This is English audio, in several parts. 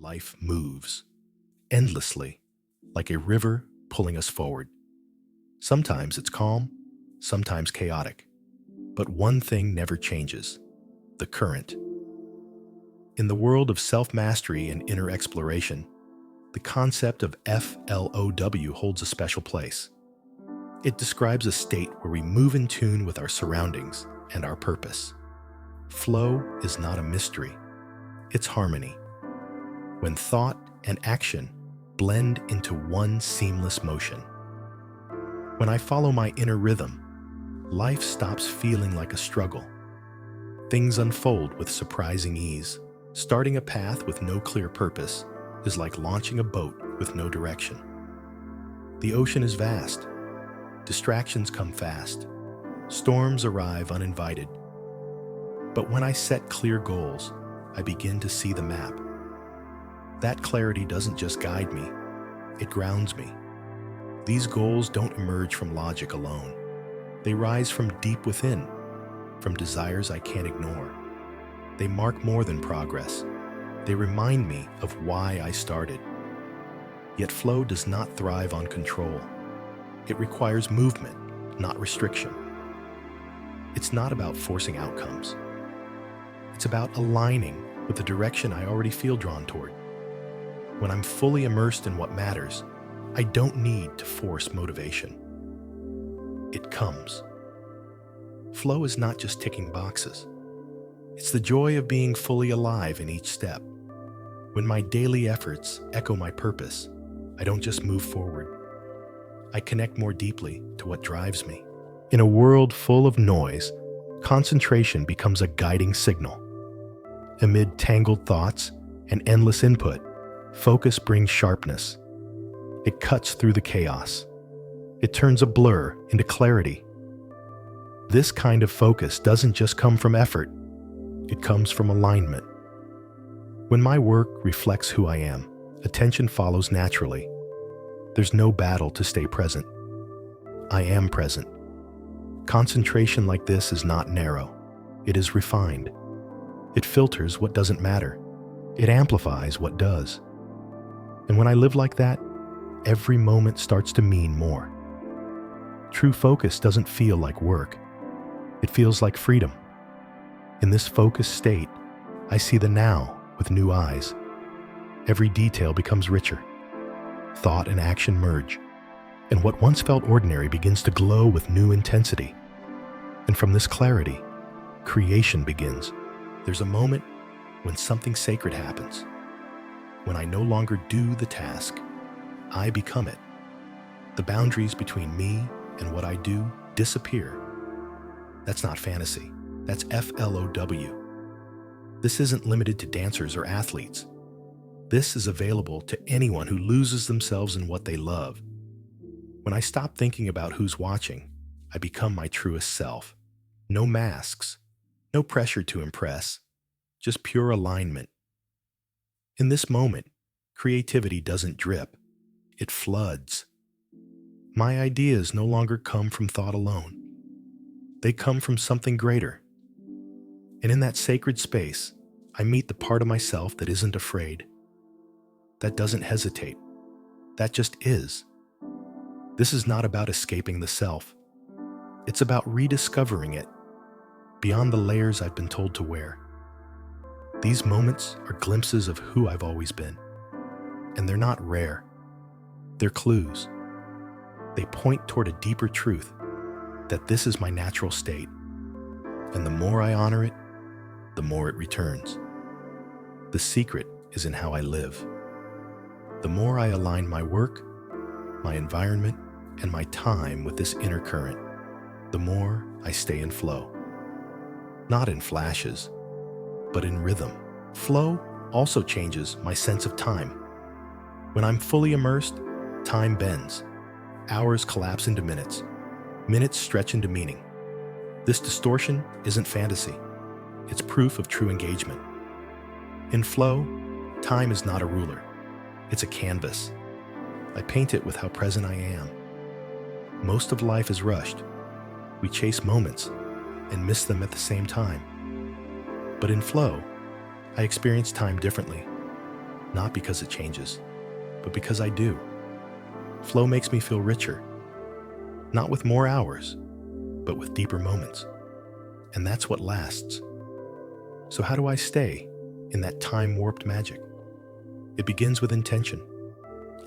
Life moves endlessly, like a river pulling us forward. Sometimes it's calm, sometimes chaotic, but one thing never changes: the current. In the world of self-mastery and inner exploration, the concept of FLOW holds a special place. It describes a state where we move in tune with our surroundings and our purpose. Flow is not a mystery, it's harmony. When thought and action blend into one seamless motion. When I follow my inner rhythm, life stops feeling like a struggle. Things unfold with surprising ease. Starting a path with no clear purpose is like launching a boat with no direction. The ocean is vast. Distractions come fast. Storms arrive uninvited. But when I set clear goals, I begin to see the map. That clarity doesn't just guide me, it grounds me. These goals don't emerge from logic alone. They rise from deep within, from desires I can't ignore. They mark more than progress. They remind me of why I started. Yet flow does not thrive on control. It requires movement, not restriction. It's not about forcing outcomes. It's about aligning with the direction I already feel drawn toward. When I'm fully immersed in what matters, I don't need to force motivation. It comes. Flow is not just ticking boxes. It's the joy of being fully alive in each step. When my daily efforts echo my purpose, I don't just move forward. I connect more deeply to what drives me. In a world full of noise, concentration becomes a guiding signal. Amid tangled thoughts and endless input, focus brings sharpness. It cuts through the chaos. It turns a blur into clarity. This kind of focus doesn't just come from effort. It comes from alignment. When my work reflects who I am, attention follows naturally. There's no battle to stay present. I am present. Concentration like this is not narrow. It is refined. It filters what doesn't matter. It amplifies what does. And when I live like that, every moment starts to mean more. True focus doesn't feel like work. It feels like freedom. In this focused state, I see the now with new eyes. Every detail becomes richer. Thought and action merge, and what once felt ordinary begins to glow with new intensity. And from this clarity, creation begins. There's a moment when something sacred happens. When I no longer do the task, I become it. The boundaries between me and what I do disappear. That's not fantasy. That's FLOW. This isn't limited to dancers or athletes. This is available to anyone who loses themselves in what they love. When I stop thinking about who's watching, I become my truest self. No masks, no pressure to impress, just pure alignment. In this moment, creativity doesn't drip, it floods. My ideas no longer come from thought alone. They come from something greater. And in that sacred space, I meet the part of myself that isn't afraid, that doesn't hesitate, that just is. This is not about escaping the self. It's about rediscovering it, beyond the layers I've been told to wear. These moments are glimpses of who I've always been. And they're not rare. They're clues. They point toward a deeper truth, that this is my natural state. And the more I honor it, the more it returns. The secret is in how I live. The more I align my work, my environment, and my time with this inner current, the more I stay in flow. Not in flashes, but in rhythm. Flow also changes my sense of time. When I'm fully immersed, time bends. Hours collapse into minutes. Minutes stretch into meaning. This distortion isn't fantasy. It's proof of true engagement. In flow, time is not a ruler. It's a canvas. I paint it with how present I am. Most of life is rushed. We chase moments and miss them at the same time. But in flow, I experience time differently. not because it changes, but because I do. Flow makes me feel richer, not with more hours, but with deeper moments. And that's what lasts. So how do I stay in that time-warped magic? It begins with intention.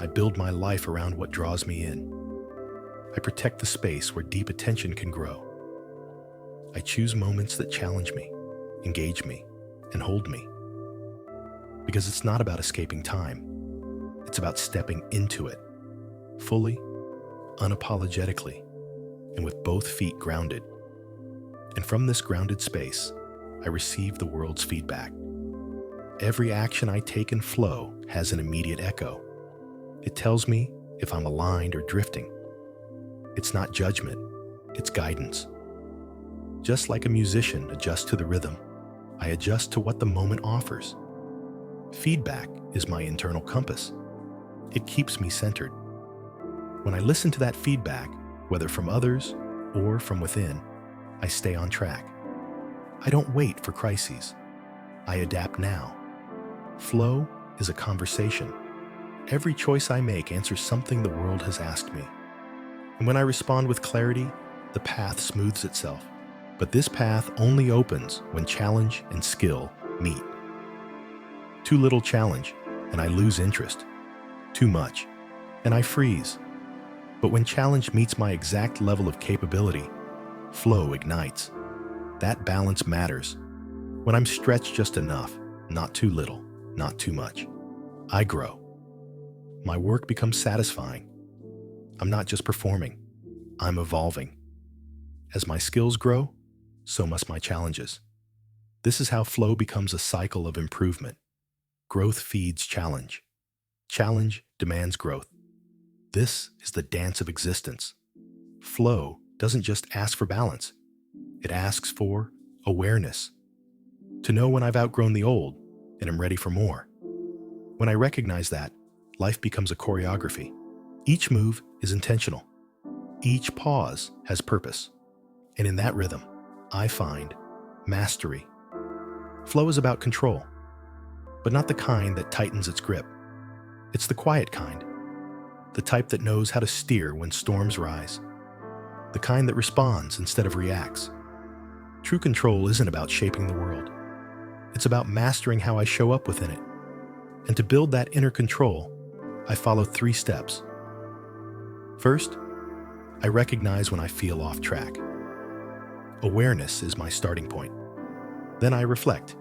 I build my life around what draws me in. I protect the space where deep attention can grow. I choose moments that challenge me, engage me, and hold me. Because it's not about escaping time. It's about stepping into it, fully, unapologetically, and with both feet grounded. And from this grounded space, I receive the world's feedback. Every action I take in flow has an immediate echo. It tells me if I'm aligned or drifting. It's not judgment, it's guidance. Just like a musician adjusts to the rhythm, I adjust to what the moment offers. Feedback is my internal compass. It keeps me centered. When I listen to that feedback, whether from others or from within, I stay on track. I don't wait for crises. I adapt now. Flow is a conversation. Every choice I make answers something the world has asked me. And when I respond with clarity, the path smooths itself. But this path only opens when challenge and skill meet. Too little challenge, and I lose interest. Too much, and I freeze. But when challenge meets my exact level of capability, flow ignites. That balance matters. When I'm stretched just enough, not too little, not too much, I grow. My work becomes satisfying. I'm not just performing, I'm evolving. As my skills grow, so must my challenges. This is how flow becomes a cycle of improvement. Growth feeds challenge. Challenge demands growth. This is the dance of existence. Flow doesn't just ask for balance. It asks for awareness. To know when I've outgrown the old and am ready for more. When I recognize that, life becomes a choreography. Each move is intentional. Each pause has purpose. And in that rhythm, I find mastery. Flow is about control, but not the kind that tightens its grip. It's the quiet kind, the type that knows how to steer when storms rise, the kind that responds instead of reacts. True control isn't about shaping the world. It's about mastering how I show up within it. And to build that inner control, I follow 3 steps. First, I recognize when I feel off track. Awareness is my starting point. Then I reflect.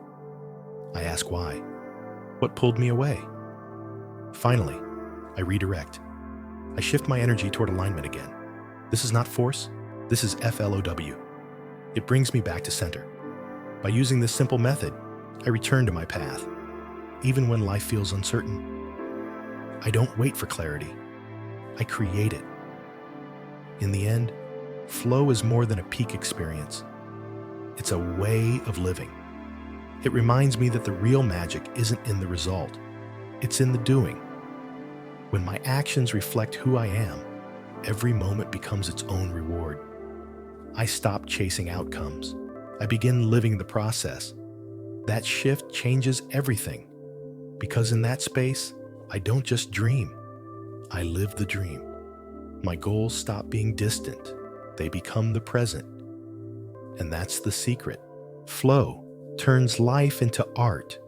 I ask why. What pulled me away? Finally, I redirect. I shift my energy toward alignment again. This is not force, this is FLOW. It brings me back to center. By using this simple method, I return to my path, even when life feels uncertain. I don't wait for clarity. I create it. In the end, flow is more than a peak experience. It's a way of living. It reminds me that the real magic isn't in the result. It's in the doing. When my actions reflect who I am, every moment becomes its own reward. I stop chasing outcomes. I begin living the process. That shift changes everything. Because in that space, I don't just dream. I live the dream. My goals stop being distant. They become the present. And that's the secret. Flow turns life into art,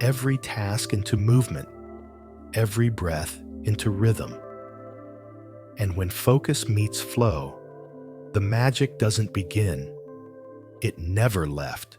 every task into movement, every breath into rhythm. And when focus meets flow, the magic doesn't begin. It never left.